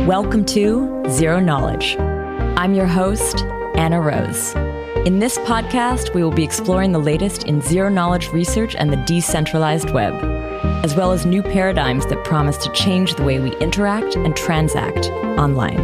Welcome to Zero Knowledge. I'm your host, Anna Rose. In this podcast, we will be exploring the latest in zero-knowledge research and the decentralized web, as well as new paradigms that promise to change the way we interact and transact online.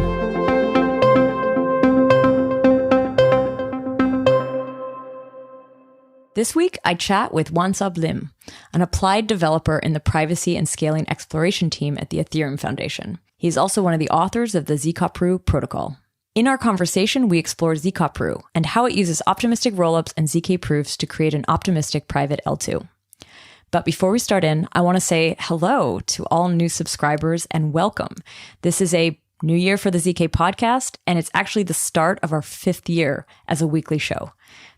This week, I chat with Wansub Lim, an applied developer in the privacy and scaling exploration team at the Ethereum Foundation. He's also one of the authors of the Zkopru protocol. In our conversation, we explore Zkopru and how it uses optimistic rollups and zk proofs to create an optimistic private L2. But before we start in, I want to say hello to all new subscribers and welcome. This is a new year for the ZK podcast, and it's actually the start of our 5th year as a weekly show.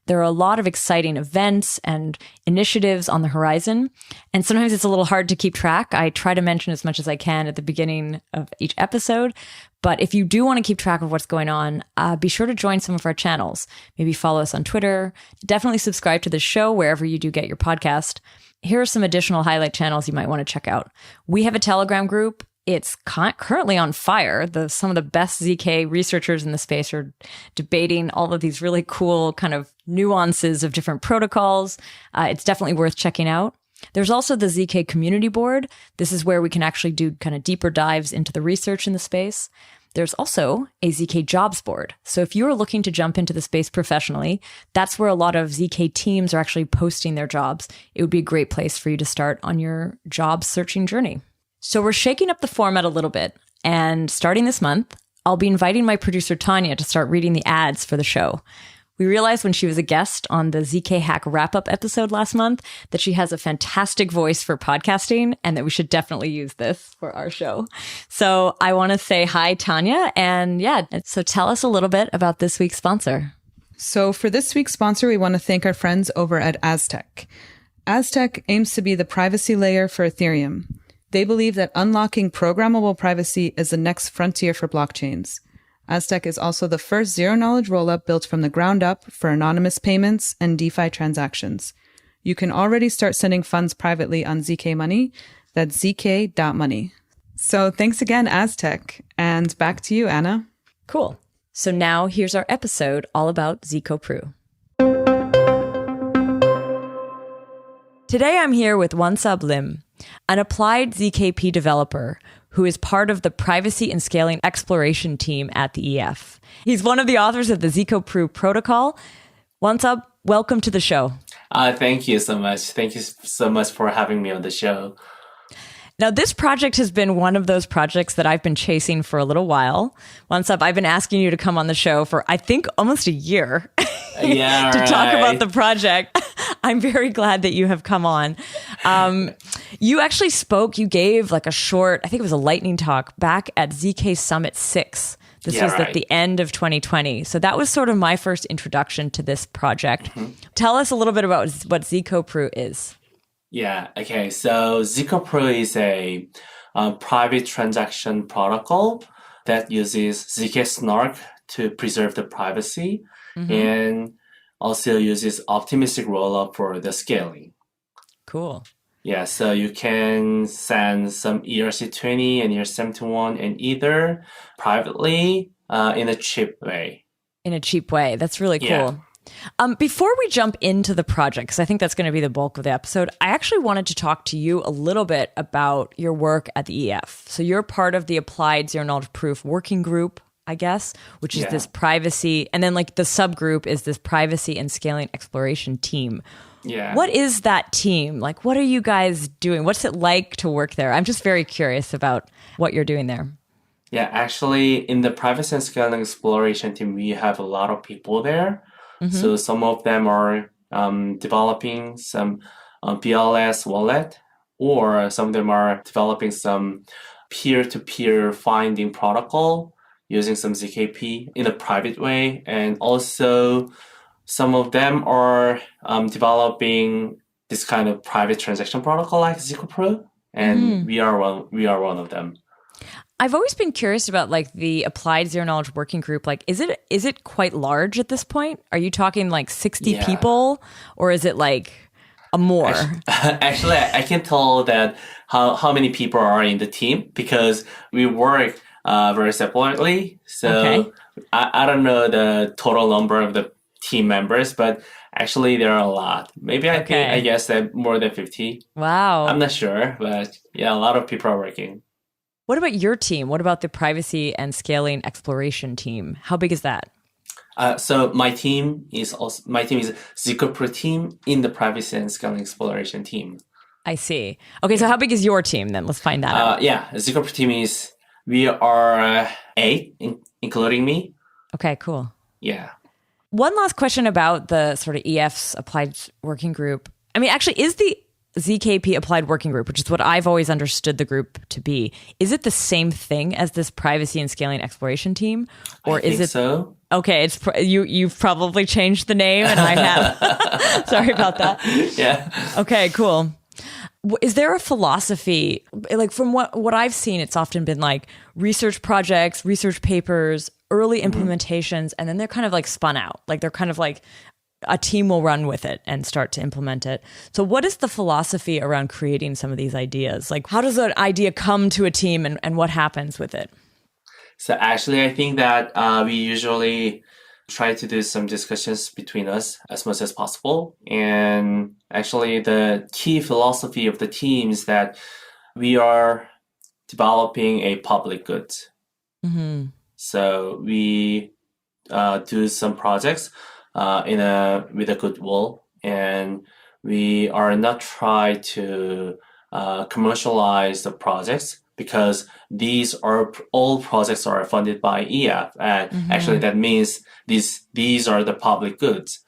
There are a lot of exciting events and initiatives on the horizon, and sometimes it's a little hard to keep track. I try to mention as much as I can at the beginning of each episode, but if you do want to keep track of what's going on, be sure to join some of our channels. Maybe follow us on Twitter. Definitely subscribe to the show wherever you do get your podcast. Here are some additional highlight channels you might want to check out. We have a Telegram group. It's currently on fire. Some of the best ZK researchers in the space are debating all of these really cool kind of nuances of different protocols. It's definitely worth checking out. There's also the ZK community board. This is where we can actually do kind of deeper dives into the research in the space. There's also a ZK jobs board. So if you're looking to jump into the space professionally, that's where a lot of ZK teams are actually posting their jobs. It would be a great place for you to start on your job searching journey. So we're shaking up the format a little bit, and starting this month, I'll be inviting my producer Tanya to start reading the ads for the show. We realized when she was a guest on the ZK Hack wrap-up episode last month that she has a fantastic voice for podcasting and that we should definitely use this for our show. So I want to say hi, Tanya, and so tell us a little bit about this week's sponsor. So for this week's sponsor, we want to thank our friends over at Aztec. Aztec aims to be the privacy layer for Ethereum. They believe that unlocking programmable privacy is the next frontier for blockchains. Aztec is also the first zero-knowledge rollup built from the ground up for anonymous payments and DeFi transactions. You can already start sending funds privately on ZK Money. That's zk.money. So thanks again, Aztec. And back to you, Anna. Cool. So now here's our episode all about Zkopru. Today I'm here with Wansub Lim, an applied ZKP developer who is part of the privacy and scaling exploration team at the EF. He's one of the authors of the Zkopru protocol. Wansub, welcome to the show. Thank you so much. Thank you so much for having me on the show. Now, this project has been one of those projects that I've been chasing for a little while. Wansub, I've been asking you to come on the show for, I think, almost a year to talk about the project. I'm very glad that you have come on. You actually you gave like a short, I think it was a lightning talk back at ZK Summit 6. This was at the end of 2020. So that was sort of my first introduction to this project. Mm-hmm. Tell us a little bit about what Zkopru is. Yeah, okay. So Zkopru is a private transaction protocol that uses zk-SNARK to preserve the privacy, and also uses Optimistic Rollup for the scaling. Cool. Yeah, so you can send some ERC20 and ERC71 and Ether privately in a cheap way. In a cheap way. That's really cool. Yeah. Before we jump into the project, because I think that's going to be the bulk of the episode, I actually wanted to talk to you a little bit about your work at the EF. So you're part of the Applied Zero Knowledge Proof Working Group, I guess, which is this privacy, and then like the subgroup is this privacy and scaling exploration team. Yeah. What is that team? Like, what are you guys doing? What's it like to work there? I'm just very curious about what you're doing there. Yeah, actually, in the privacy and scaling exploration team, we have a lot of people there. Mm-hmm. So some of them are developing some BLS wallet, or some of them are developing some peer-to-peer finding protocol using some ZKP in a private way. And also some of them are developing this kind of private transaction protocol like Zkopru, and we are one of them. I've always been curious about like the Applied Zero Knowledge Working Group. Like, is it quite large at this point? Are you talking like 60 people, or is it like a more? Actually, I can tell that how many people are in the team, because we work very separately. So Okay. I don't know the total number of the team members, but actually there are a lot. Maybe I guess that more than 50. Wow. I'm not sure, but yeah, a lot of people are working. What about your team? What about the privacy and scaling exploration team? How big is that? So my team is Zkopru team in the privacy and scaling exploration team. I see. Okay, so how big is your team then? Let's find that out. Yeah, Zkopru team we are 8, including me. Okay, cool. Yeah. One last question about the sort of EF's applied working group. I mean, actually, is the ZKP applied working group, which is what I've always understood the group to be, is it the same thing as this privacy and scaling exploration team, or is it so? Okay, it's you've probably changed the name, and I have. Sorry about that. Yeah. Okay, cool. Is there a philosophy, like from what I've seen, it's often been like research projects, research papers, early implementations, and then they're kind of like spun out. Like they're kind of like a team will run with it and start to implement it. So what is the philosophy around creating some of these ideas? Like how does an idea come to a team and what happens with it? So actually, I think that we usually try to do some discussions between us as much as possible. And actually, the key philosophy of the team is that we are developing a public good. Mm-hmm. So we do some projects with a goodwill, and we are not try to commercialize the projects, because these are all projects are funded by EF, and actually that means these are the public goods.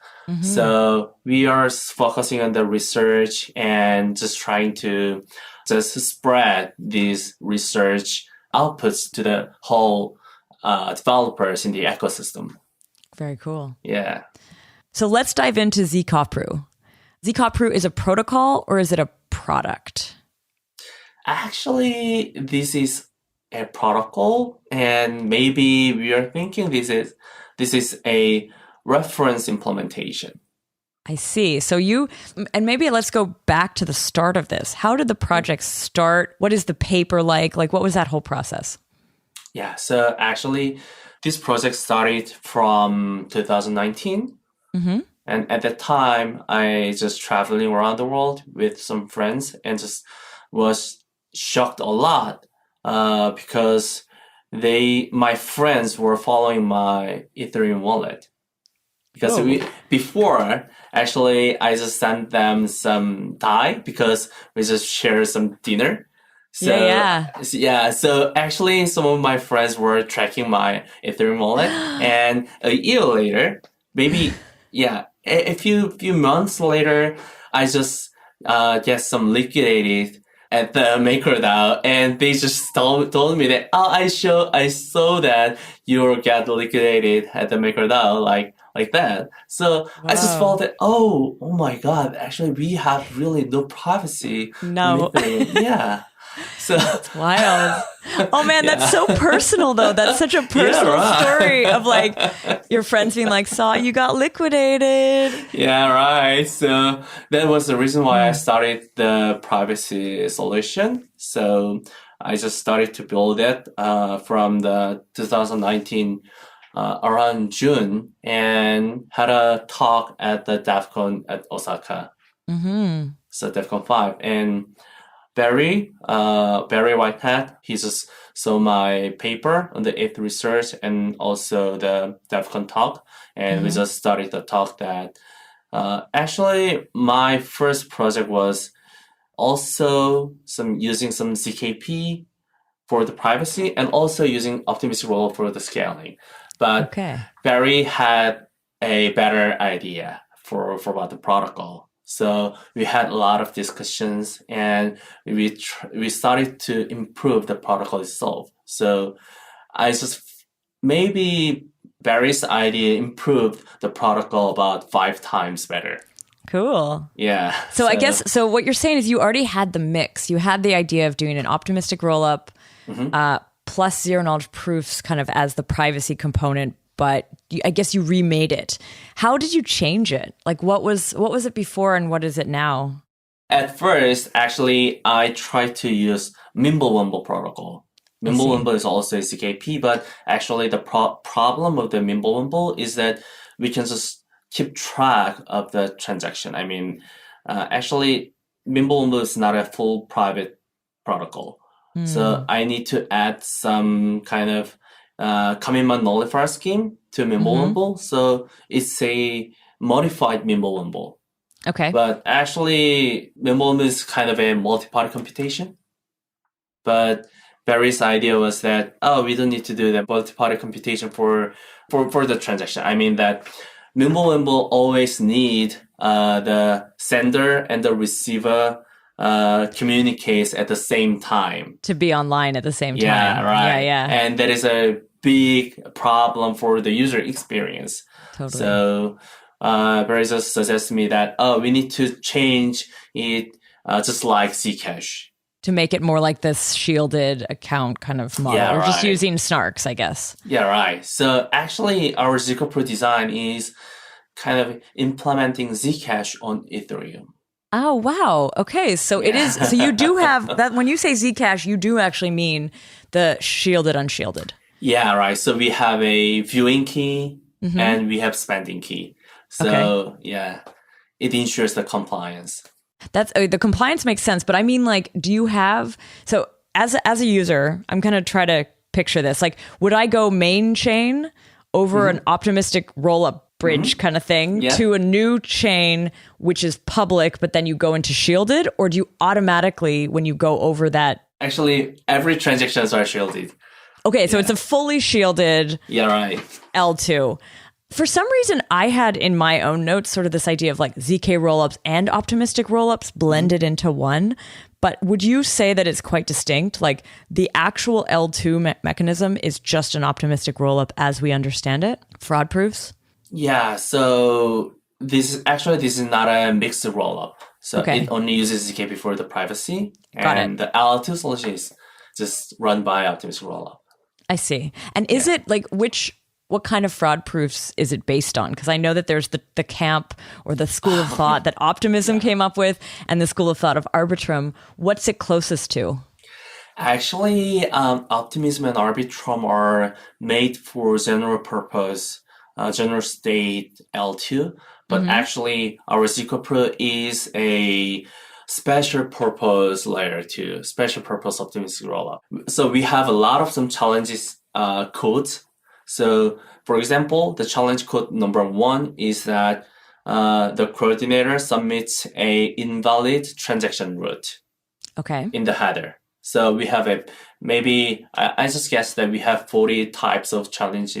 So we are focusing on the research and just trying to just spread these research outputs to the whole developers in the ecosystem. Very cool. Yeah. So let's dive into Zkopru. Zkopru is a protocol or is it a product? Actually, this is a protocol, and maybe we are thinking this is a reference implementation. I see. So and maybe let's go back to the start of this. How did the project start? What is the paper like? Like, what was that whole process? Yeah. So actually, this project started from 2019. And at that time, I just traveling around the world with some friends and just was shocked a lot because my friends were following my Ethereum wallet. Because before, actually, I just sent them some Thai because we just shared some dinner. So, yeah. So actually, some of my friends were tracking my Ethereum wallet, and a year later, maybe a few months later, I just get some liquidated at the MakerDAO, and they just told me that I saw that you get liquidated at the MakerDAO like that. So I just felt that oh my god, actually we have really no privacy. No. Yeah. So that's wild. Oh man, that's so personal though. That's such a personal story of like your friends being like, saw you got liquidated. Yeah, right. So that was the reason why I started the privacy solution. So I just started to build it from the 2019 around June, and had a talk at the DevCon at Osaka. So DevCon 5, and Barry White Hat, he just saw my paper on the ETH research and also the DevCon talk, and we just started the talk that actually my first project was also using some ZKP for the privacy and also using Optimistic Rollup for the scaling. But Barry had a better idea for about the protocol. So we had a lot of discussions, and we started to improve the protocol itself. So maybe Barry's idea improved the protocol about 5 times better. Cool. Yeah. So I guess, what you're saying is you already had the mix. You had the idea of doing an optimistic rollup plus zero knowledge proofs kind of as the privacy component, but I guess you remade it. How did you change it? Like what was it before and what is it now? At first, actually, I tried to use Mimblewimble protocol. Mimblewimble is also a ZKP, but actually the problem of the Mimblewimble is that we can just keep track of the transaction. I mean, actually, Mimblewimble is not a full private protocol. So I need to add some kind of commitment nullifier scheme to Mimblewimble. So it's a modified Mimblewimble. Okay. But actually, Mimblewimble is kind of a multi-party computation. But Barry's idea was that, we don't need to do the multi-party computation for the transaction. I mean that Mimblewimble always need the sender and the receiver communicates at the same time. To be online at the same time. Yeah, right. Yeah. And that is a big problem for the user experience. Totally. So Barry just suggests me that, we need to change it just like Zcash. To make it more like this shielded account kind of model, or just using SNARKs, I guess. Yeah, right. So actually, our Zkopru design is kind of implementing Zcash on Ethereum. Oh, wow. Okay. So it is. So you do have that. When you say Zcash, you do actually mean the shielded, unshielded. Yeah, right. So we have a viewing key and we have spending key. So yeah, it ensures the compliance. That's the compliance makes sense, but I mean, like, do you have, so as a user, I'm going to try to picture this. Like, would I go main chain over an optimistic rollup bridge kind of thing to a new chain, which is public, but then you go into shielded, or do you automatically, when you go over that? Actually, every transactions are shielded. Okay. So it's a fully shielded L2. For some reason, I had in my own notes sort of this idea of like ZK rollups and optimistic rollups blended into one. But would you say that it's quite distinct? Like the actual L2 mechanism is just an optimistic rollup as we understand it? Fraud proofs? Yeah. So this is not a mixed rollup. So it only uses ZK for the privacy. And the L2 solution is just run by optimistic rollup. I see. And is it like what kind of fraud proofs is it based on? Because I know that there's the camp or the school of thought that Optimism came up with and the school of thought of Arbitrum. What's it closest to? Actually, Optimism and Arbitrum are made for general purpose, general state L2. But actually, our Zkopru is a special purpose layer 2, special purpose optimistic rollup. So we have a lot of some challenges codes. So, for example, the challenge code number 1 is that the coordinator submits a invalid transaction route in the header. So we have I just guess that we have 40 types of challenge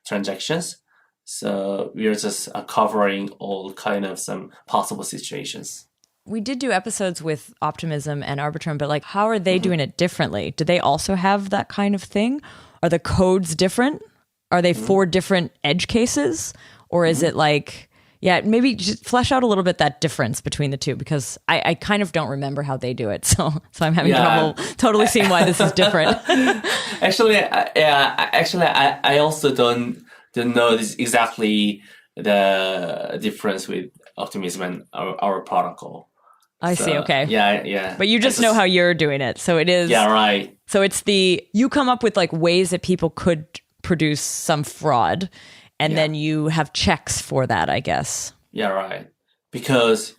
transactions. So we are just covering all kind of some possible situations. We did do episodes with Optimism and Arbitrum, but like, how are they doing it differently? Do they also have that kind of thing? Are the codes different? Are they 4 different edge cases? Or is it like, maybe just flesh out a little bit that difference between the two, because I kind of don't remember how they do it. So I'm having trouble totally seeing why this is different. Actually, I also don't know exactly the difference with Optimism and our protocol. I see. Okay. Yeah. But you just know how you're doing it. So it is. Yeah, right. So it's you come up with like ways that people could produce some fraud, and then you have checks for that, I guess. Yeah, right. Because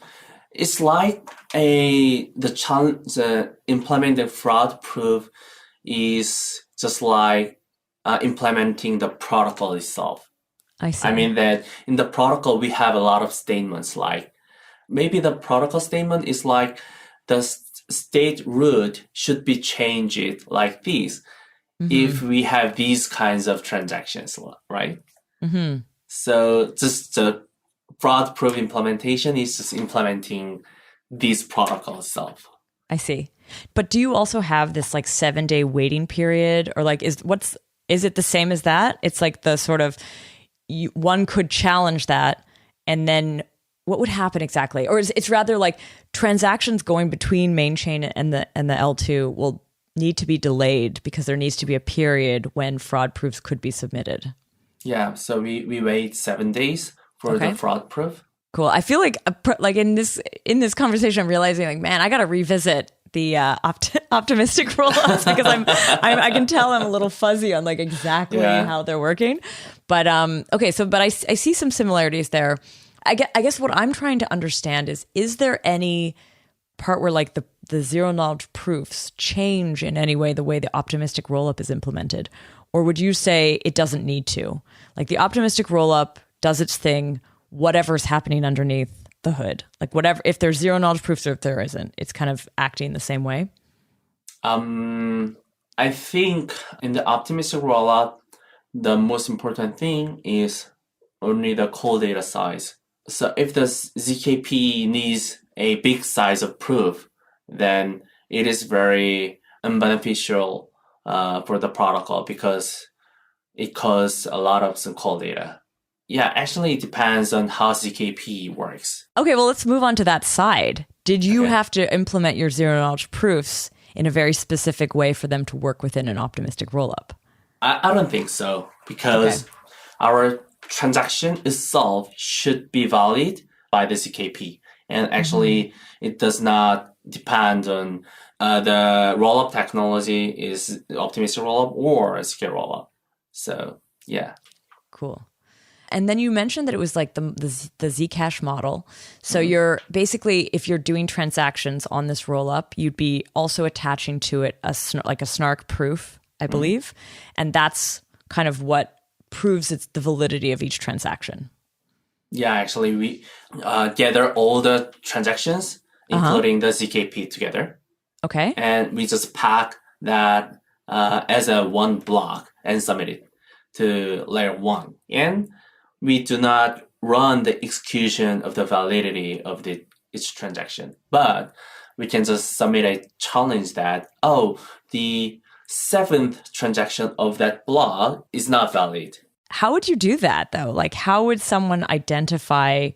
it's like the challenge, implementing fraud proof is just like implementing the protocol itself. I see. I mean that in the protocol, we have a lot of statements, like maybe the protocol statement is like the state root should be changed like this if we have these kinds of transactions, right? So just the fraud proof implementation is just implementing this protocol itself. I see. But do you also have this like 7-day waiting period, or like is it the same as that? It's like the sort of one could challenge that, and then what would happen exactly? Or it's rather like transactions going between main chain and the L2 will need to be delayed because there needs to be a period when fraud proofs could be submitted. Yeah, so we wait 7 days for the fraud proof. Cool. I feel like in this conversation, I'm realizing like, man, I got to revisit the optimistic rollups because I can tell I'm a little fuzzy on like exactly how they're working. But okay, so but I see some similarities there. I guess what I'm trying to understand is there any part where like the zero knowledge proofs change in any way the way the optimistic rollup is implemented? Or would you say it doesn't need to? Like the optimistic rollup does its thing, whatever's happening underneath the hood, like whatever, if there's zero knowledge proofs or if there isn't, it's kind of acting the same way. I think in the optimistic rollup, the most important thing is only the call data size. So if the ZKP needs a big size of proof, then it is very unbeneficial for the protocol because it causes a lot of some call data. Yeah, actually, it depends on how ZKP works. Okay, well, let's move on to that side. Did you have to implement your zero knowledge proofs in a very specific way for them to work within an optimistic rollup? I don't think so, because our transaction itself should be valid by the ZKP. And actually, it does not depend on the rollup technology is optimistic rollup or zk rollup. So, yeah. Cool. And then you mentioned that it was like the Zcash model. So you're basically, if you're doing transactions on this rollup, you'd be also attaching to it like a SNARK proof, I believe. And that's kind of what proves it's the validity of each transaction. Yeah, actually, we gather all the transactions, including the ZKP together. Okay. And we just pack that as a one block and submit it to layer 1. And we do not run the execution of the validity of each transaction, but we can just submit a challenge that, the 7th transaction of that block is not valid. How would you do that though? Like, how would someone identify,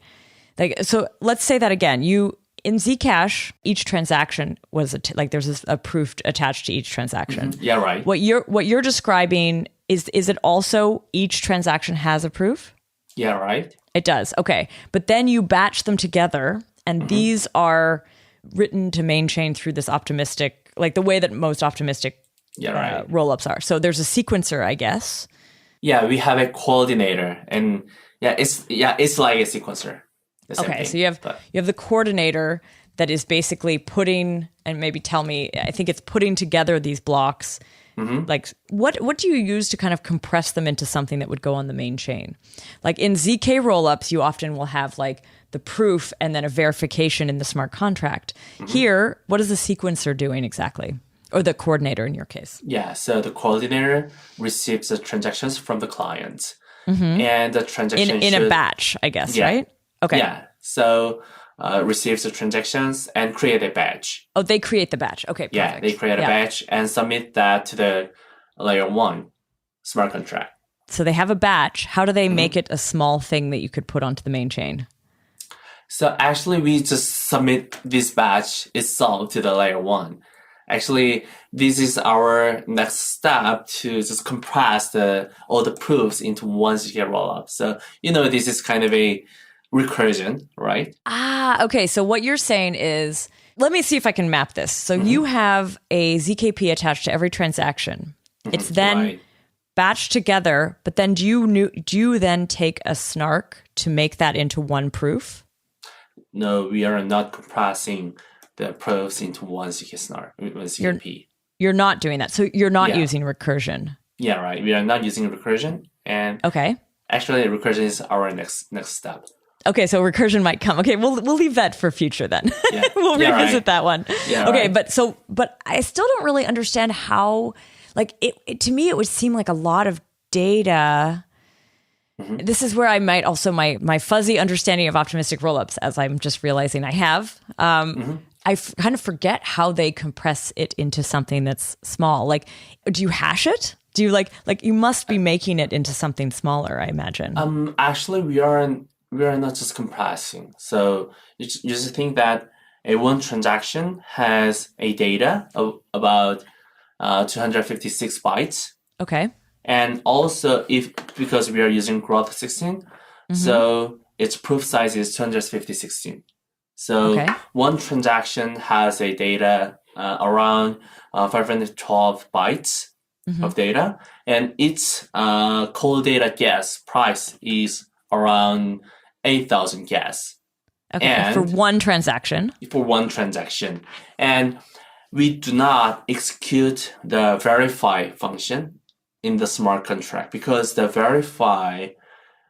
like, so let's say that again, in Zcash, each transaction was there's a proof attached to each transaction. Yeah, right. What you're describing is it also each transaction has a proof? Yeah, right. It does. Okay. But then you batch them together and these are written to main chain through this optimistic, like the way that most optimistic rollups are. So there's a sequencer, I guess. Yeah, we have a coordinator and it's like a sequencer. Okay. So you have the coordinator that is basically putting, and maybe tell me, I think it's putting together these blocks. Like what do you use to kind of compress them into something that would go on the main chain? Like in ZK rollups, you often will have like the proof and then a verification in the smart contract. Here, what is the sequencer doing exactly? Or the coordinator in your case? Yeah, so the coordinator receives the transactions from the client. And the transaction in a batch, I guess, right? Okay. Yeah, so receives the transactions and create a batch. Oh, they create the batch. Okay, perfect. Yeah, they create a batch and submit that to the layer 1 smart contract. So they have a batch. How do they make it a small thing that you could put onto the main chain? So actually, we just submit this batch itself to the layer 1. Actually, this is our next step to just compress all the proofs into one zk rollup. So, this is kind of a recursion, right? Okay. So what you're saying is, let me see if I can map this. So you have a ZKP attached to every transaction. It's then batched together, but then do you then take a SNARK to make that into one proof? No, we are not compressing the proofs into one zk-SNARK, one ZKP. You're not doing that. So you're not using recursion. Yeah, right. We are not using recursion. And actually, recursion is our next step. Okay, so recursion might come. Okay, we'll leave that for future then. Yeah. We'll revisit that one. Yeah, okay, but I still don't really understand how, like, it to me, it would seem like a lot of data. This is where I might also, my fuzzy understanding of optimistic rollups, as I'm just realizing I have, I kind of forget how they compress it into something that's small. Like, do you hash it? Do you like you must be making it into something smaller, I imagine. Actually, we are not just compressing. So you just think that one transaction has a data of about 256 bytes. Okay. And also, because we are using growth 16, so its proof size is 256. So one transaction has a data around 512 bytes of data, and its cold data gas price is around 8,000 gas. Okay, And for one transaction. And we do not execute the verify function in the smart contract because the verify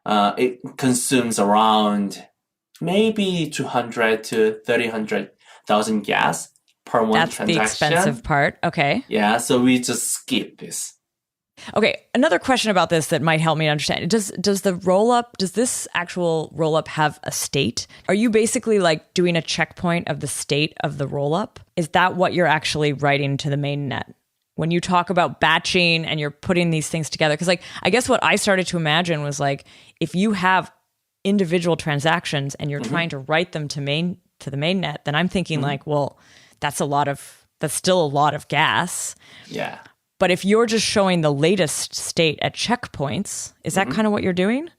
it consumes around maybe 200 to 300,000 gas per one That's transaction. the expensive part. Okay. Yeah, so we just skip this. Okay, another question about this that might help me understand. Does this actual rollup have a state? Are you basically like doing a checkpoint of the state of the rollup? Is that what you're actually writing to the main net? When you talk about batching and you're putting these things together, because like I guess what I started to imagine was like if you have individual transactions and you're trying to write them to the main net, then I'm thinking like, well, that's still a lot of gas. Yeah. But if you're just showing the latest state at checkpoints, is that kind of what you're doing?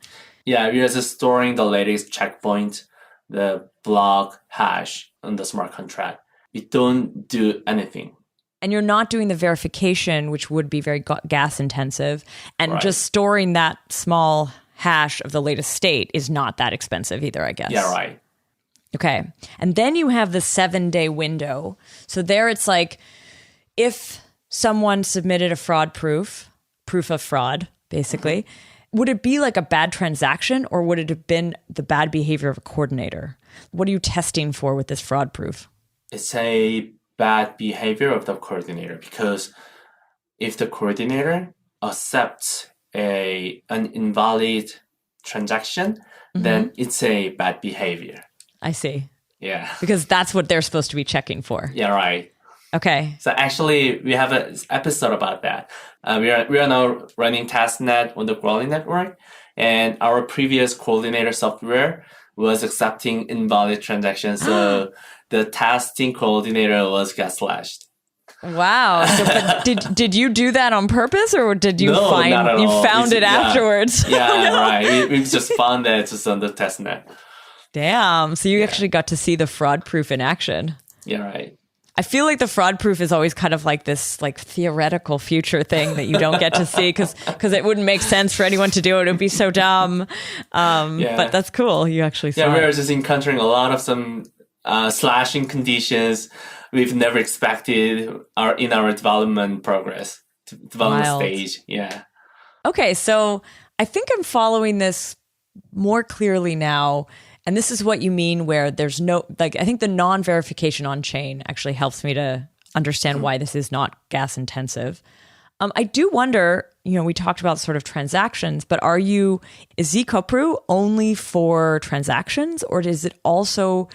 Yeah, we are just storing the latest checkpoint, the block hash on the smart contract. We don't do anything. And you're not doing the verification, which would be very gas intensive. And just storing that small hash of the latest state is not that expensive either, I guess. Yeah, right. Okay. And then you have the 7-day window. So there it's like if someone submitted a fraud proof of fraud, basically, would it be like a bad transaction or would it have been the bad behavior of a coordinator? What are you testing for with this fraud proof? It's a bad behavior of the coordinator because if the coordinator accepts an invalid transaction, then it's a bad behavior. I see. Yeah. Because that's what they're supposed to be checking for. Yeah, right. Okay. So actually, we have an episode about that. We are now running testnet on the Growling network, and our previous coordinator software was accepting invalid transactions. So the testing coordinator got slashed. Wow. So, but did you do that on purpose, or did you not at all. Found it afterwards? Yeah, right. We just found it just on the testnet. Damn. So you actually got to see the fraud proof in action. Yeah, right. I feel like the fraud proof is always kind of like this like theoretical future thing that you don't get to see because it wouldn't make sense for anyone to do it. It would be so dumb. But that's cool. You actually saw we are just encountering a lot of some slashing conditions we've never expected in our development stage. Yeah. Okay, so I think I'm following this more clearly now. And this is what you mean where there's no, like, I think the non-verification on chain actually helps me to understand why this is not gas intensive. I do wonder, we talked about sort of transactions, but is Zkopru only for transactions or does it also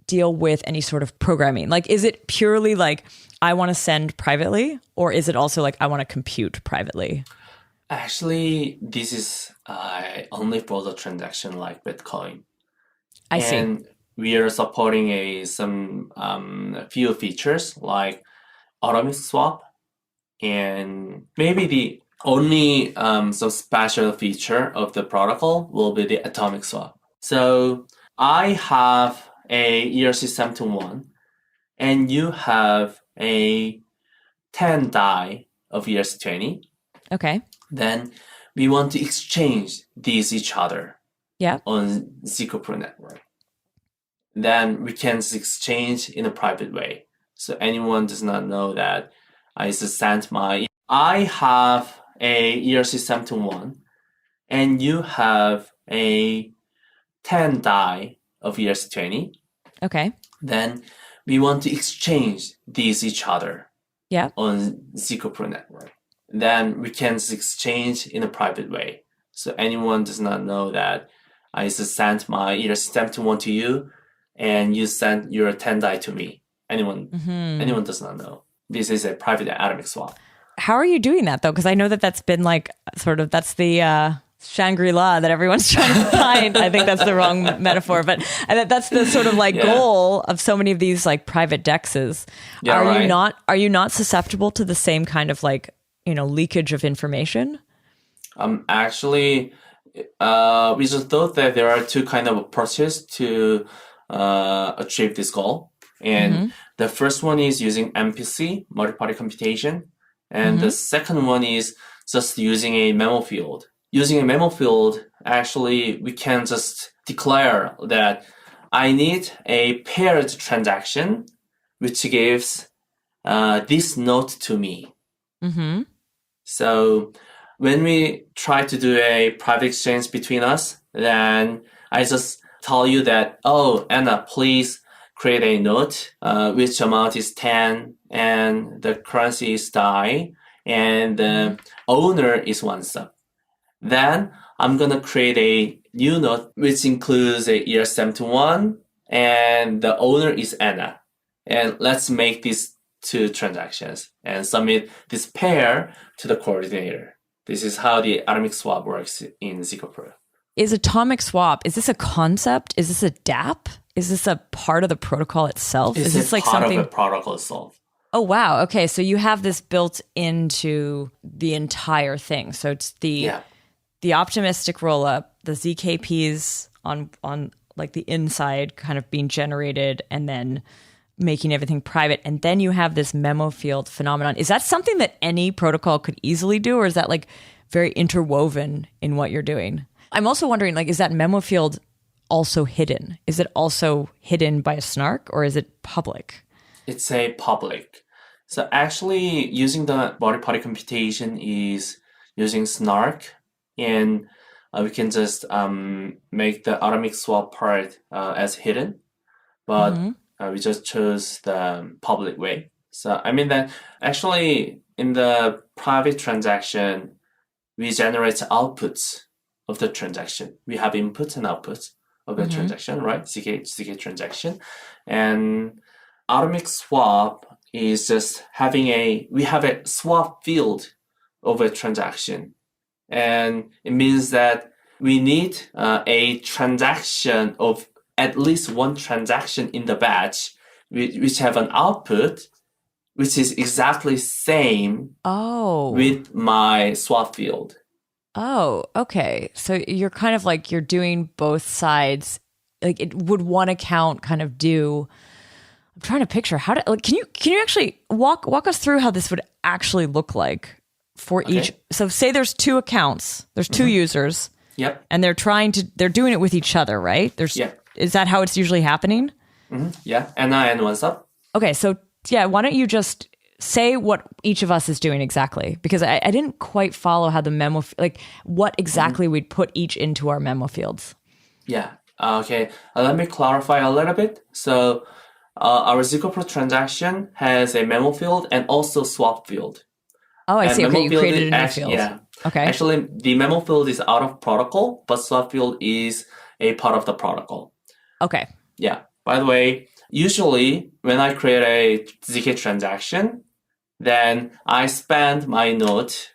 deal with any sort of programming? Like, is it purely like, I want to send privately or is it also like, I want to compute privately? Actually, this is only for the transaction like Bitcoin. I see. And we are supporting some few features like atomic swap, and maybe the only some special feature of the protocol will be the atomic swap. So I have a ERC-721, and you have a 10 die of ERC-20. Okay. Then we want to exchange these each other. Yeah. On Zkopru network. Then we can exchange in a private way. So anyone does not know that I just sent I have a ERC-721 and you have a 10 die of ERC-20. Okay. Then we want to exchange these each other. Yeah. On Zkopru network. Then we can exchange in a private way. So anyone does not know that I just sent my ERC-721 to you, and you sent your 10 die to me. Anyone does not know. This is a private atomic swap. How are you doing that though? Because I know that's been like sort of that's the Shangri-La that everyone's trying to find. I think that's the wrong metaphor, but that's the sort of like goal of so many of these like private dexes. Yeah, Are you not susceptible to the same kind of like leakage of information? Actually. We just thought that there are two kind of approaches to achieve this goal. And The first one is using MPC, multi-party computation. And the second one is just using a memo field. Using a memo field, actually, we can just declare that I need a paired transaction, which gives this note to me. Mm-hmm. So when we try to do a private exchange between us, then I just tell you that, oh, Anna, please create a note, which amount is 10, and the currency is DAI, and the owner is 1 sub. Then I'm going to create a new note, which includes a ERC-71, and the owner is Anna. And let's make these 2 transactions and submit this pair to the coordinator. This is how the atomic swap works in Zkopru. Is atomic swap, is this a concept? Is this a DApp? Is this a part of the protocol itself? Is this like part something of the protocol itself? Oh, wow. Okay. So you have this built into the entire thing. So it's the optimistic rollup, the ZKPs on like the inside kind of being generated and then making everything private. And then you have this memo field phenomenon. Is that something that any protocol could easily do? Or is that like very interwoven in what you're doing? I'm also wondering, like, is that memo field also hidden? Is it also hidden by a snark or is it public? It's a public. So actually using the multi-party computation is using snark, and we can just make the atomic swap part as hidden, but we just chose the public way. So I mean that actually in the private transaction, we generate outputs of the transaction. We have inputs and outputs of the transaction, right? ZK transaction. And atomic swap is just we have a swap field of a transaction. And it means that we need a transaction of at least 1 transaction in the batch, which have an output, which is exactly same with my swap field. Oh, okay. So you're kind of like you're doing both sides. Like it would one account kind of do. I'm trying to picture how to. Like, can you actually walk us through how this would actually look like for each? So say there's 2 accounts. There's 2 users. Yep. And they're doing it with each other, right? Is that how it's usually happening? Mm-hmm. Yeah. Anna and 1 sub. Okay. So yeah, why don't you just say what each of us is doing exactly? Because I didn't quite follow how the memo, like what exactly we'd put each into our memo fields. Yeah. Okay. Let me clarify a little bit. So our Zkopru transaction has a memo field and also swap field. Oh, I see. Okay, you created a new field. Yeah. Okay. Actually, the memo field is out of protocol, but swap field is a part of the protocol. Okay. Yeah. By the way, usually when I create a ZK transaction, then I spend my note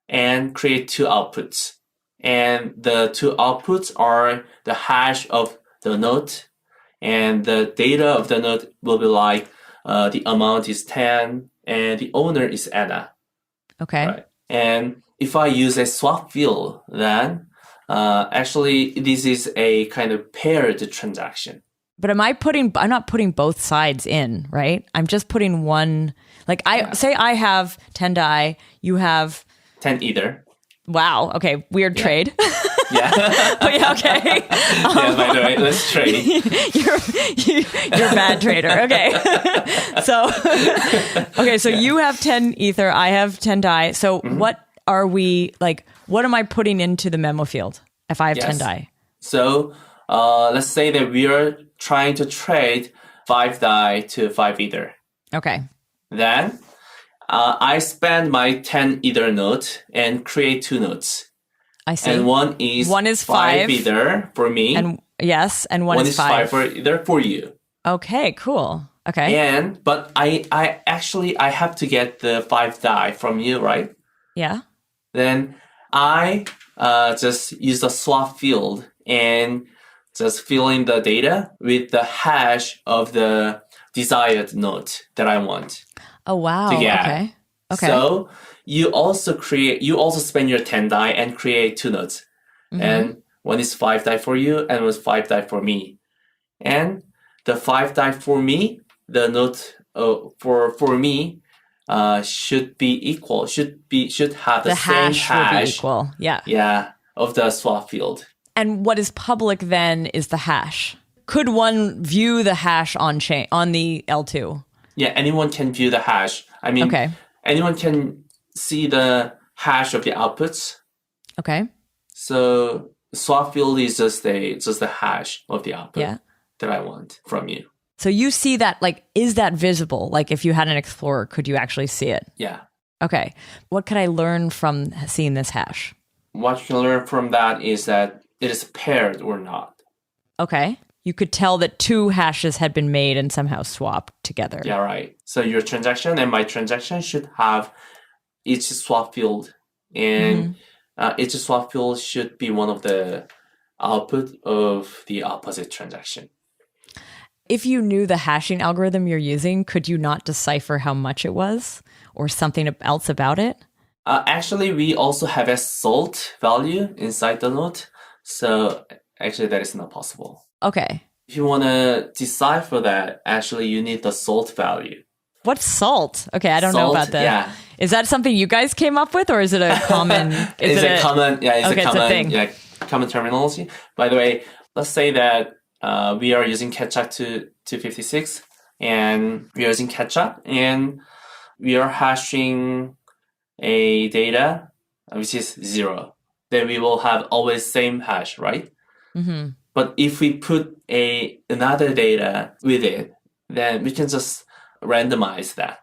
and create 2 outputs. And the 2 outputs are the hash of the note, and the data of the note will be like the amount is 10 and the owner is Anna. Okay. Right? And if I use a swap field, then actually this is a kind of paired transaction. But I'm not putting both sides in, right? I'm just putting one, like say I have 10 DAI, you have 10 Ether. Wow. Okay. Weird trade. Yeah. But yeah, okay. Yeah, by the way, let's trade. You're a bad trader. Okay. So you have 10 Ether, I have 10 DAI. So what am I putting into the memo field if I have 10 DAI? So let's say that we are trying to trade 5 DAI to 5 Ether. Okay. Then I spend my 10 Ether note and create 2 notes. I see. And one is 5 Ether for me. And one is 5 for Ether for you. Okay, cool. Okay. But I have to get the 5 DAI from you, right? Yeah. Then I just use the swap field and just fill in the data with the hash of the desired note that I want. Oh, wow. To get. Okay. So you also spend your 10 DAI and create 2 nodes. And one is 5 DAI for you and one is 5 DAI for me. And the 5 DAI for me the node for me should be equal. Should have the same hash hash. will be equal. Yeah. Yeah, of the swap field. And what is public then is the hash. Could one view the hash on chain on the L2? Yeah, anyone can view the hash. I mean, anyone can see the hash of the outputs. Okay. So swap field is just the hash of the output that I want from you. So you see that, like, is that visible? Like, if you had an Explorer, could you actually see it? Yeah. Okay. What could I learn from seeing this hash? What you can learn from that is that it is paired or not. Okay. You could tell that two hashes had been made and somehow swapped together. Yeah, right. So your transaction and my transaction should have each swap field. And each swap field should be one of the output of the opposite transaction. If you knew the hashing algorithm you're using, could you not decipher how much it was or something else about it? Actually, we also have a salt value inside the node. So actually, that is not possible. Okay. If you want to decipher that, actually, you need the salt value. What's salt? Okay, I don't know about that. Yeah. Is that something you guys came up with, or is it a common? It's a common terminology. By the way, let's say that we are using ketchup to 256, and we are using ketchup, and we are hashing a data which is 0. Then we will have always same hash, right? Mm-hmm. But if we put another data with it, then we can just randomize that.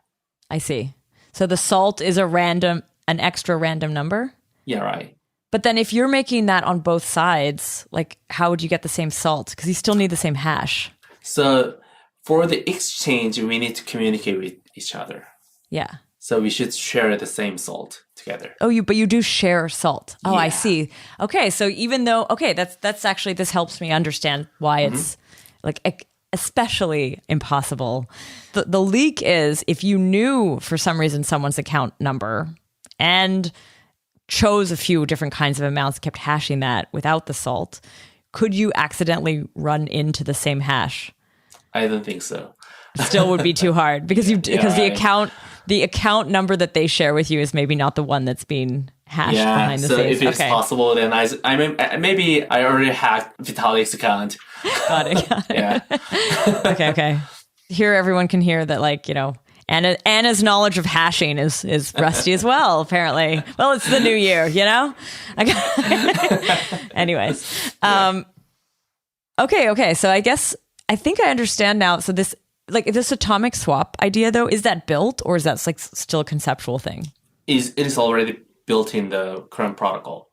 I see. So the salt is an extra random number? Yeah, right. But then if you're making that on both sides, like, how would you get the same salt? Because you still need the same hash. So for the exchange, we need to communicate with each other. Yeah. So we should share the same salt together. Oh, but you do share salt. Oh, Yeah. I see. Okay, so even though, that's actually, this helps me understand why it's like especially impossible. The leak is, if you knew for some reason someone's account number and chose a few different kinds of amounts, kept hashing that without the salt, could you accidentally run into the same hash? I don't think so. Still would be too hard because the account number that they share with you is maybe not the one that's being hashed behind the scenes. So if it's possible, then maybe I already hacked Vitalik's account. Got it. Yeah. Okay. Here, everyone can hear that, like, you know, Anna's knowledge of hashing is rusty as well, apparently. Well, it's the new year, you know? Anyways. Okay. So I think I understand now. So this atomic swap idea, though, is that built, or is that like still a conceptual thing? It is already built in the current protocol.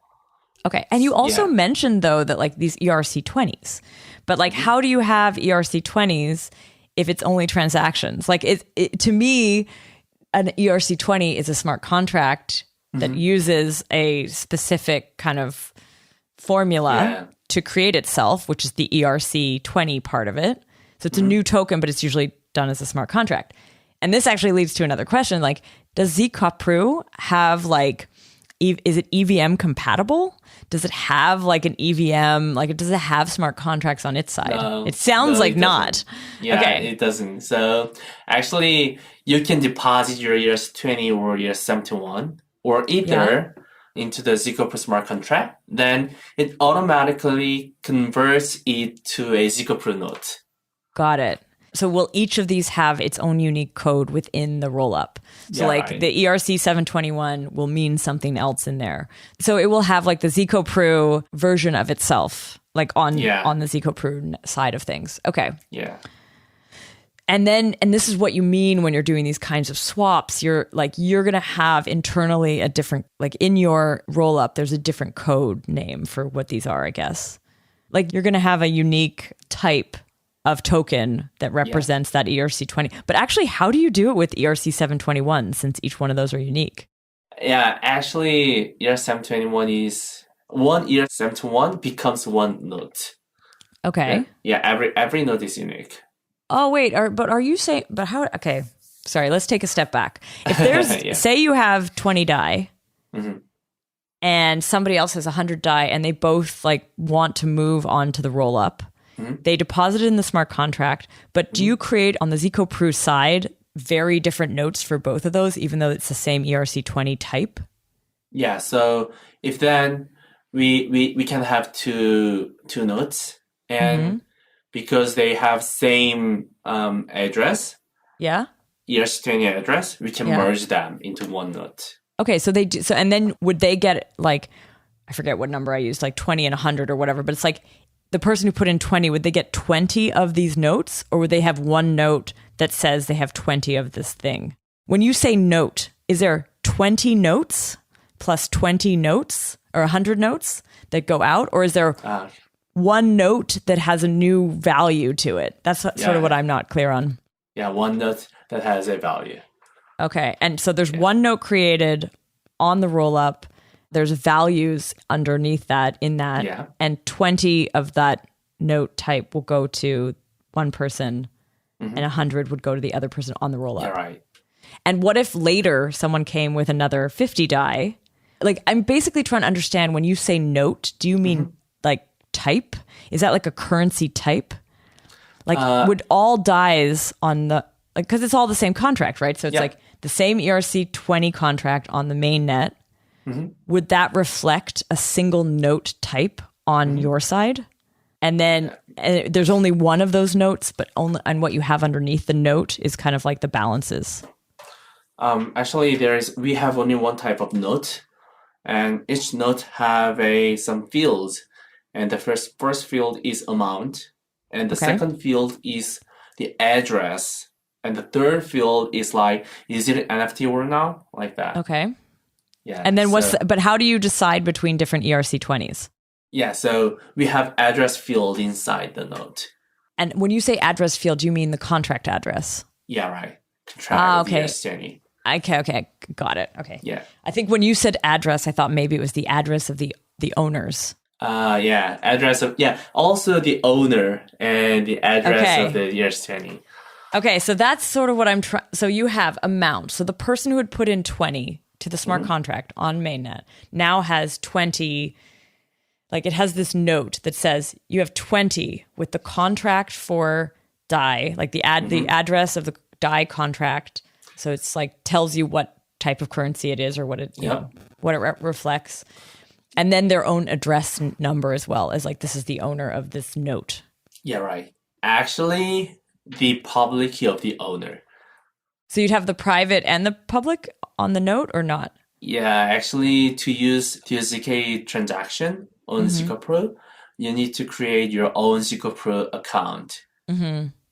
Okay. And you also mentioned, though, that like these ERC20s, but like, how do you have ERC20s if it's only transactions? Like, to me, an ERC20 is a smart contract that uses a specific kind of formula to create itself, which is the ERC20 part of it. So it's a new token, but it's usually done as a smart contract. And this actually leads to another question. Like, does Zkopru have like, is it EVM compatible? Does it have like an EVM? Like, does it have smart contracts on its side? No, it sounds like not. Yeah, okay. It doesn't. So actually, you can deposit your ERC20 or ERC71 or either into the Zkopru smart contract. Then it automatically converts it to a Zkopru node. Got it. So will each of these have its own unique code within the rollup? So the ERC 721 will mean something else in there. So it will have like the Zkopru version of itself, like on the Zkopru side of things. Okay. Yeah. And this is what you mean when you're doing these kinds of swaps. You're going to have internally a different, like in your rollup, there's a different code name for what these are, I guess. Like you're going to have a unique type of token that represents that ERC20. But actually, how do you do it with ERC 721 since each one of those are unique? Yeah, actually, ERC 721 is one ERC 721 becomes one node. Okay. Yeah, every node is unique. Oh, wait, are you saying, but how, okay, sorry, let's take a step back. If there's, say you have 20 DAI and somebody else has 100 DAI and they both like want to move on to the rollup, They deposit it in the smart contract, but do you create on the Zkopru side very different notes for both of those, even though it's the same ERC20 type? Yeah. So if then we can have two notes, and because they have same address, ERC20 address, we can merge them into one note. Okay, so they do. So and then would they get like, I forget what number I used, like 20 and 100 or whatever, but it's like the person who put in 20, would they get 20 of these notes, or would they have one note that says they have 20 of this thing? When you say note, is there 20 notes plus 20 notes or 100 notes that go out, or is there one note that has a new value to it? That's sort of what I'm not clear on. Yeah, one note that has a value. Okay, and so there's one note created on the rollup. There's values underneath that, in that, and 20 of that note type will go to one person, and 100 would go to the other person on the rollup. Yeah, right. And what if later someone came with another 50 die? Like, I'm basically trying to understand, when you say note, do you mean like type? Is that like a currency type? Like, would all dies on the, like, because it's all the same contract, right? So it's like the same ERC20 contract on the main net. Would that reflect a single note type on your side? And then there's only one of those notes, but only, and what you have underneath the note is kind of like the balances. Actually, we have only one type of note, and each note have some fields. And the first field is amount, and the second field is the address, and the third field is like, is it NFT or not, like that. Okay. Yeah. And then but how do you decide between different ERC20s? Yeah, so we have address field inside the note. And when you say address field, do you mean the contract address? Yeah, right. Contract ERC20. Okay, got it. Okay. Yeah. I think when you said address, I thought maybe it was the address of the owners. Address of, also the owner and the address of the ERC20. Okay, so that's sort of what I'm trying. So you have amount. So the person who had put in 20 to the smart contract on mainnet now has 20. Like, it has this note that says you have 20 with the contract for DAI, like the address of the DAI contract. So it's like tells you what type of currency it is, or what it what it reflects, and then their own address number as well, as like, this is the owner of this note. Yeah, right. Actually, the public key of the owner. So you'd have the private and the public on the note, or not? Yeah, actually, to use ZK transaction on Zkopru, you need to create your own Zkopru account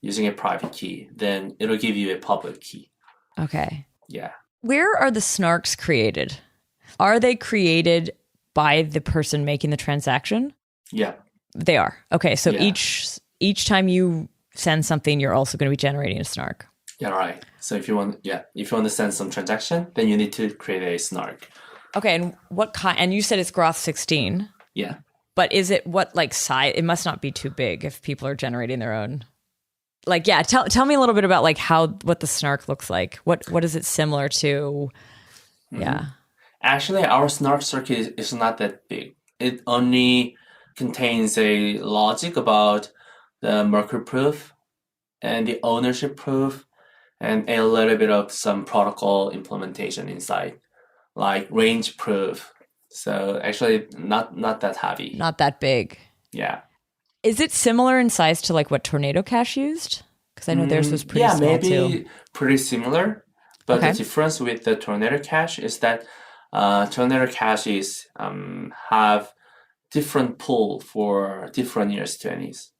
using a private key. Then it'll give you a public key. Okay. Yeah. Where are the SNARKs created? Are they created by the person making the transaction? Yeah. They are. Okay, so each time you send something, you're also going to be generating a SNARK. Yeah, right. So if you want to send some transaction, then you need to create a SNARK. Okay, and what kind? And you said it's Groth 16. Yeah. But is it what, like, size? It must not be too big if people are generating their own. Like, tell me a little bit about like what the SNARK looks like. What is it similar to? Yeah. Actually, our SNARK circuit is not that big. It only contains a logic about the Merkle proof and the ownership proof, and a little bit of some protocol implementation inside, like range proof. So actually not that heavy. Not that big. Yeah. Is it similar in size to like what Tornado Cash used? Because I know theirs was pretty small too. Yeah, maybe pretty similar. But the difference with the Tornado Cash is that Tornado Cash is have different pool for different ERC20s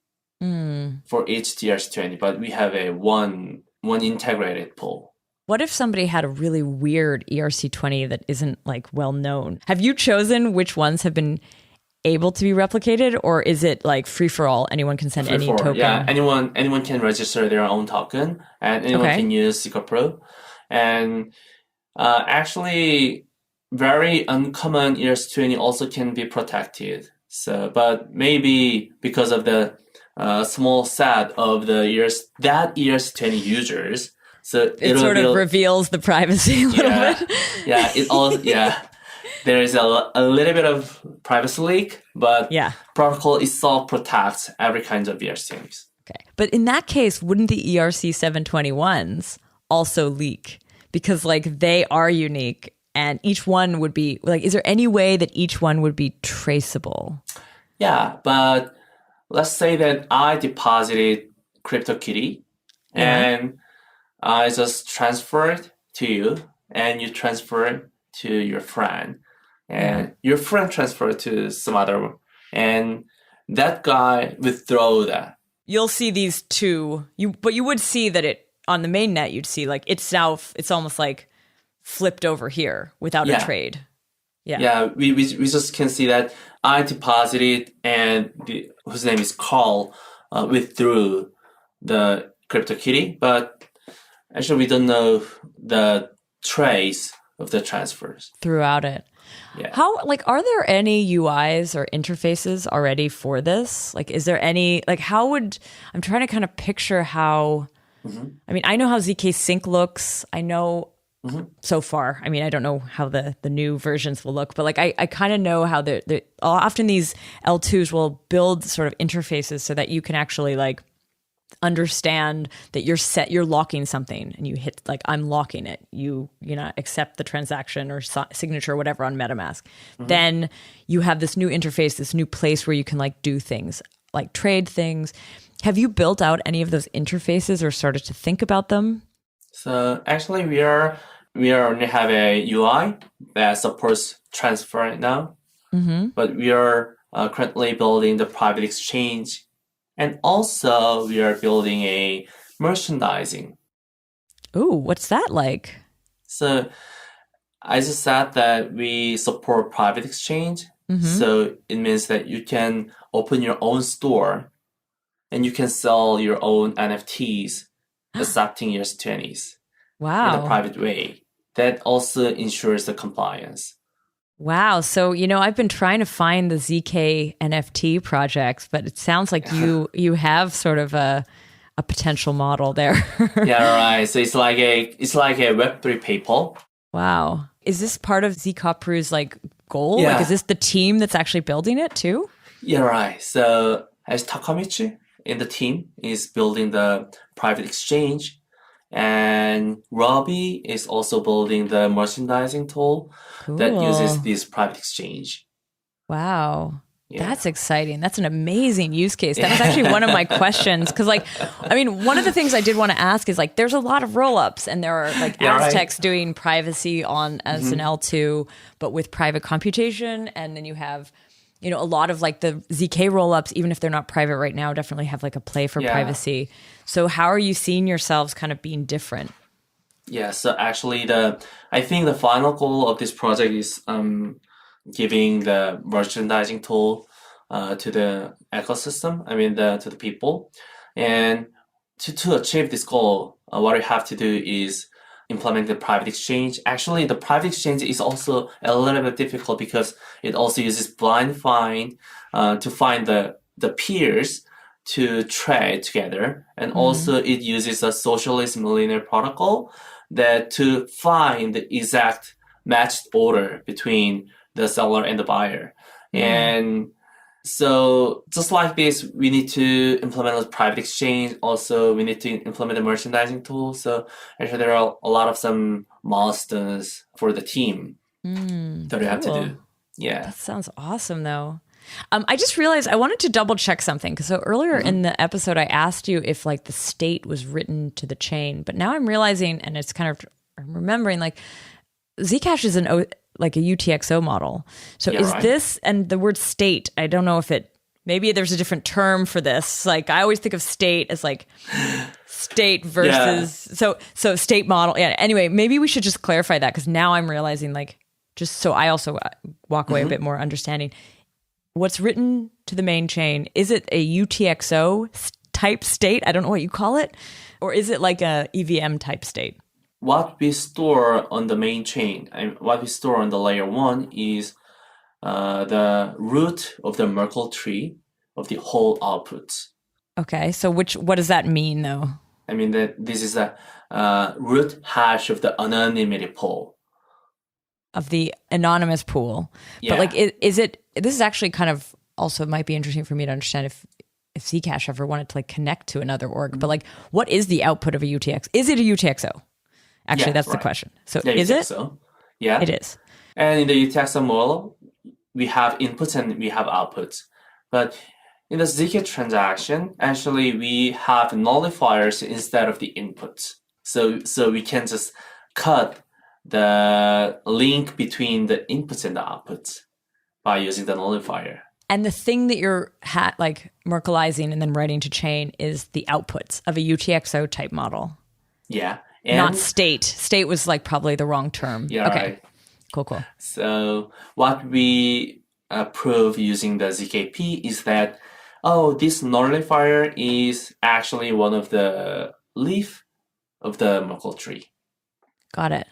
for each ERC20, but we have a one integrated pool. What if somebody had a really weird ERC20 that isn't like well known? Have you chosen which ones have been able to be replicated, or is it like free for all? Anyone can send any token? Yeah, anyone can register their own token, and anyone can use Zkopru. And actually, very uncommon ERC20 also can be protected. So, but maybe because of the small set of the ERC20 users, so it sort of reveals the privacy a little bit. there is a little bit of privacy leak, but Yeah. protocol itself protects every kind of ERCs. Okay. But in that case, wouldn't the ERC 721s also leak? Because like they are unique and each one would be like, is there any way that each one would be traceable? Yeah, but let's say that I deposited CryptoKitty and I just transfer it to you and you transfer it to your friend and your friend transfer it to some other and that guy withdraw that. You'll see these two, but you would see that it on the main net, you'd see like it's almost like flipped over here without a trade. Yeah, we just can see that I deposited and whose name is Carl withdrew the CryptoKitty, but actually we don't know the trace of the transfers throughout it. Yeah. How, like, are there any UIs or interfaces already for this? Like, is there any, like, I'm trying to kind of picture how, I mean, I know how ZK Sync looks. I know so far. I mean, I don't know how the new versions will look, but like, I kind of know how often these L2s will build sort of interfaces so that you can actually like understand that you're locking something and you hit like I'm locking it, you accept the transaction or signature or whatever on MetaMask. Then you have this new interface, this new place where you can like do things like trade things. Have you built out any of those interfaces or started to think about them? So actually we only have a UI that supports transfer right now, but we are currently building the private exchange. And also, we are building a merchandising. Ooh, what's that like? So, I just said that we support private exchange. So, it means that you can open your own store and you can sell your own NFTs accepting ERC20s in a private way. That also ensures the compliance. Wow. So, I've been trying to find the ZK NFT projects, but it sounds like you have sort of a potential model there. Yeah, right. So it's like a Web3 PayPal. Wow. Is this part of Zkopru's like goal? Yeah. Like, is this the team that's actually building it too? Yeah, right. So as Takamichi in the team is building the private exchange, and Robbie is also building the merchandising tool that uses this private exchange. Wow. Yeah. That's exciting. That's an amazing use case. That was actually one of my questions. Because, one of the things I did want to ask is, there's a lot of rollups, and there are, Aztecs doing privacy as an L2, but with private computation. And then you have, a lot of, the ZK rollups, even if they're not private right now, definitely have, a play for privacy. So how are you seeing yourselves kind of being different? Yeah, so actually I think the final goal of this project is giving the merchandising tool to the ecosystem, to the people. And to achieve this goal, what we have to do is implement the private exchange. Actually, the private exchange is also a little bit difficult because it also uses blind find to find the peers to trade together. And also it uses a socialist linear protocol that to find the exact matched order between the seller and the buyer. And so just like this, we need to implement a private exchange. Also, we need to implement a merchandising tool. So actually there are a lot of some milestones for the team that we have to do. Yeah. That sounds awesome though. I just realized I wanted to double check something. So earlier in the episode, I asked you if the state was written to the chain, but now I'm realizing, and it's I'm remembering Zcash is a UTXO model. So is this, and the word state, I don't know if maybe there's a different term for this. I always think of state as state versus, so state model. Yeah. Anyway, maybe we should just clarify that because now I'm realizing just so I also walk away a bit more understanding. What's written to the main chain, is it a UTXO type state? I don't know what you call it. Or is it like a EVM type state? What we store on the main chain, and what we store on the layer 1 is the root of the Merkle tree of the whole outputs. Okay, so what does that mean though? That this is a root hash of the anonymity pool. of the anonymous pool. Yeah. But like, is it, this is actually kind of also might be interesting for me to understand if Zcash ever wanted to like connect to another org, but like, what is the output of a UTX? Is it a UTXO? Actually, that's the question. So yeah, is it? So. Yeah. It is. And in the UTXO model, we have inputs and we have outputs. But in the zk transaction, actually, we have nullifiers instead of the inputs. So we can just cut the link between the inputs and the outputs by using the nullifier. And the thing that you're like Merkleizing and then writing to chain is the outputs of a UTXO type model. Yeah. And not state. State was like probably the wrong term. Yeah, okay. Right. Cool. So what we prove using the ZKP is that, this nullifier is actually one of the leaf of the Merkle tree. Got it.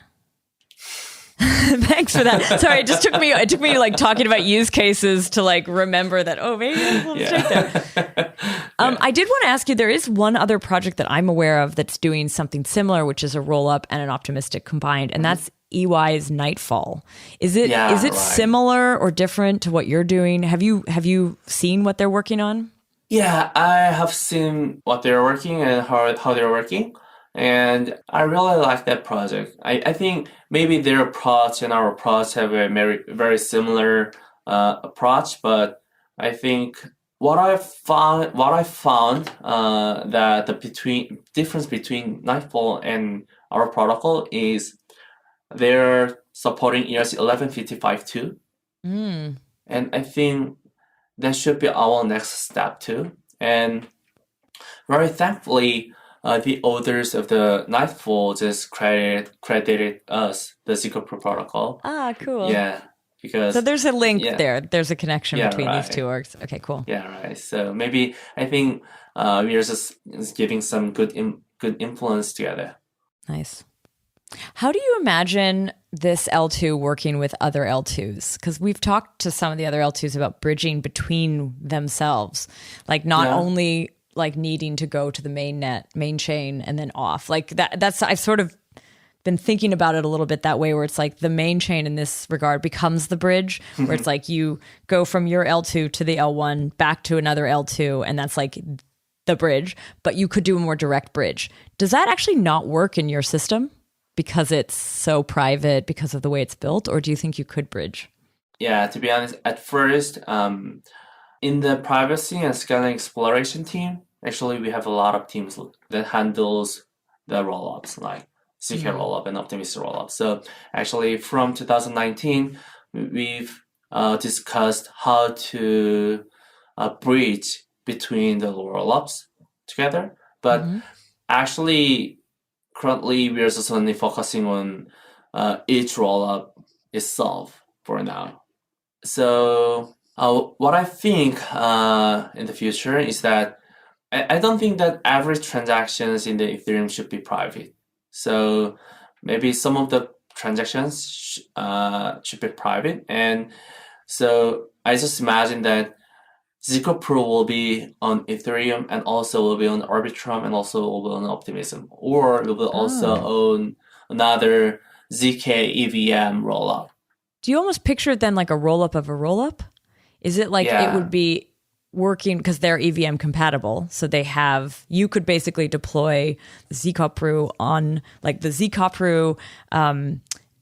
Thanks for that. Sorry, it took me like talking about use cases to like remember that, maybe there's a little mistake there. I did want to ask you, there is one other project that I'm aware of that's doing something similar, which is a rollup and an optimistic combined, and that's EY's Nightfall. Is it similar or different to what you're doing? Have you seen what they're working on? Yeah, I have seen what they're working and how they're working. And I really like that project. I think maybe their approach and our approach have a very, very similar approach, but I think what I found that the difference between Nightfall and our protocol is they're supporting ERC-1155 too. And I think that should be our next step too. And very thankfully, the authors of the Nightfall just credited us, the Zkopru protocol. Ah, cool. Yeah, because so there's a link there. There's a connection between these two orgs. Okay, cool. Yeah, right. So maybe I think we are just giving some good influence together. Nice. How do you imagine this L2 working with other L2s? Because we've talked to some of the other L2s about bridging between themselves, like not only like needing to go to the main chain and then off like that's I've sort of been thinking about it a little bit that way, where it's like the main chain in this regard becomes the bridge, where it's like you go from your L2 to the L1 back to another L2, and that's like the bridge, but you could do a more direct bridge. Does that actually not work in your system because it's so private because of the way it's built, or do you think you could bridge? Yeah, to be honest, at first, in the privacy and scaling exploration team, actually, we have a lot of teams that handles the rollups, like zk Rollup and Optimistic Rollup. So actually, from 2019, we've discussed how to bridge between the rollups together. But actually, currently, we are just only focusing on each rollup itself for now. So what I think in the future is that I don't think that every transactions in the Ethereum should be private. So maybe some of the transactions should be private. And so I just imagine that Zkopru will be on Ethereum and also will be on Arbitrum and also will be on Optimism. Or we will also own another zk-EVM rollup. Do you almost picture it then like a rollup of a rollup? Is it like it would be working because they're EVM compatible? So you could basically deploy Zkopru on like the Zkopru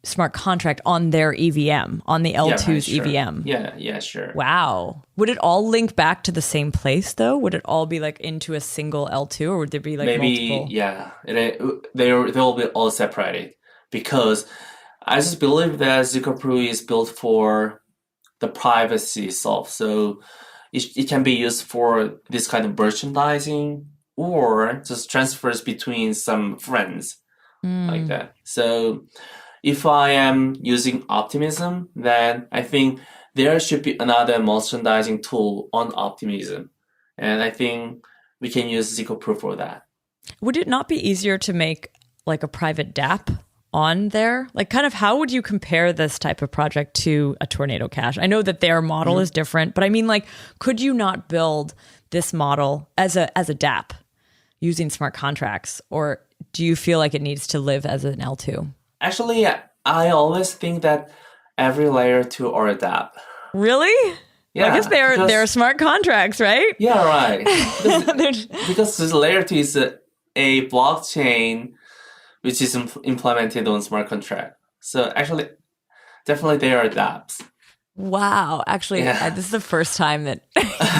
smart contract on their EVM, on the L2's EVM. Yeah, sure. Wow. Would it all link back to the same place though? Would it all be like into a single L2, or would there be like multiple? Yeah. They'll be all separated because I just believe that Zkopru is built for the privacy itself. So it can be used for this kind of merchandising or just transfers between some friends like that. So if I am using Optimism, then I think there should be another merchandising tool on Optimism. And I think we can use Zkopru for that. Would it not be easier to make like a private dApp on there? Like kind of how would you compare this type of project to a Tornado Cash? I know that their model is different, but I mean, like, could you not build this model as a dApp using smart contracts, or do you feel like it needs to live as an L2? Actually, I always think that every layer 2 or a dApp. Really? Yeah, I guess they're smart contracts, right? Yeah, right. Because this layer 2 is a blockchain which is implemented on smart contract. So actually, definitely they are dApps. Wow. Actually, this is the first time that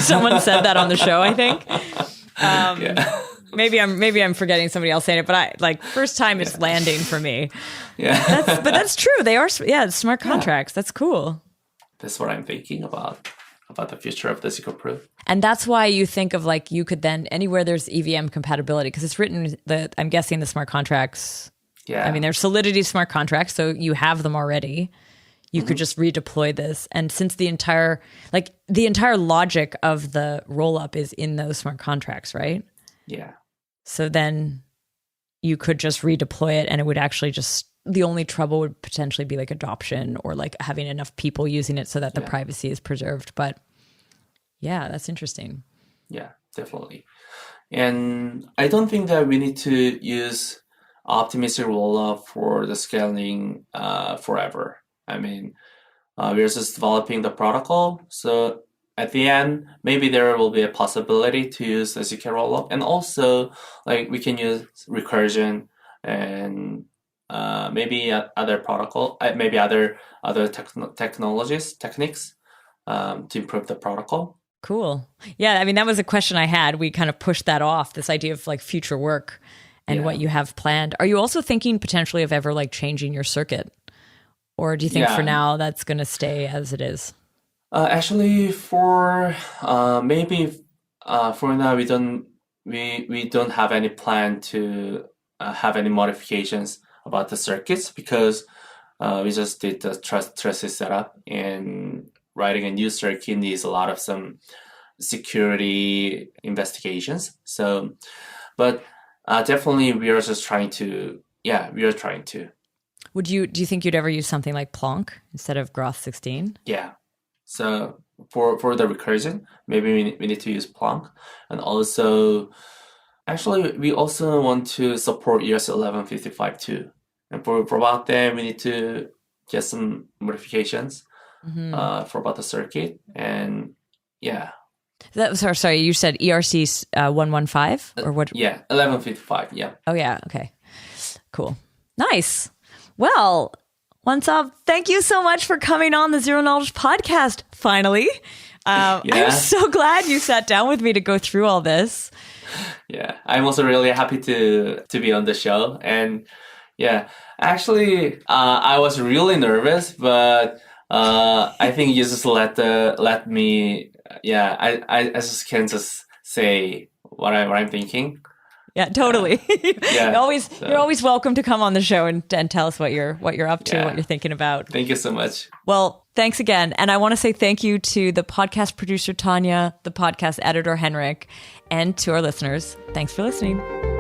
someone said that on the show, I think. Maybe I'm forgetting somebody else saying it, but first time it's landing for me. Yeah. But that's true. They are, smart contracts. That's cool. That's what I'm thinking about the future of the Zkopru. And that's why you think of you could then, anywhere there's EVM compatibility, because it's written I'm guessing the smart contracts. Yeah. I mean, there's Solidity smart contracts, so you have them already. You could just redeploy this. And since the entire logic of the rollup is in those smart contracts, right? Yeah. So then you could just redeploy it, and it would actually the only trouble would potentially be adoption or having enough people using it so that the privacy is preserved. But yeah, that's interesting. Yeah, definitely. And I don't think that we need to use Optimistic Rollup for the scaling forever. I mean, we're just developing the protocol. So at the end, maybe there will be a possibility to use the zk-Rollup. And also, we can use recursion and maybe other protocol, maybe other techniques to improve the protocol. Cool. Yeah, I mean, that was a question I had. We kind of pushed that off, this idea of future work and what you have planned. Are you also thinking potentially of ever changing your circuit? Or do you think for now that's going to stay as it is? Actually, for maybe for now we don't have any plan to have any modifications about the circuits, because we just did the trusted setup, and writing a new circuit needs a lot of some security investigations. So, but definitely we are just trying to. Yeah, we are trying to. Do you think you'd ever use something like Plonk instead of Groth 16? Yeah. So for the recursion, maybe we need to use Plonk. And also, actually, we also want to support ERC 1155 too. And for about that, we need to get some modifications for about the circuit. And yeah. Sorry, you said ERC 115 or what? Yeah, 1155, yeah. Oh, yeah, okay. Cool. Nice. Well, Wansop, thank you so much for coming on the Zero Knowledge podcast, finally. I'm so glad you sat down with me to go through all this. Yeah, I'm also really happy to be on the show. And yeah, actually, I was really nervous, but I think you just let me. Yeah, I just can just say what I'm thinking. Yeah, totally. Yeah, you're always welcome to come on the show and tell us what you're up to, what you're thinking about. Thank you so much. Well, thanks again. And I want to say thank you to the podcast producer, Tanya, the podcast editor, Henrik, and to our listeners. Thanks for listening.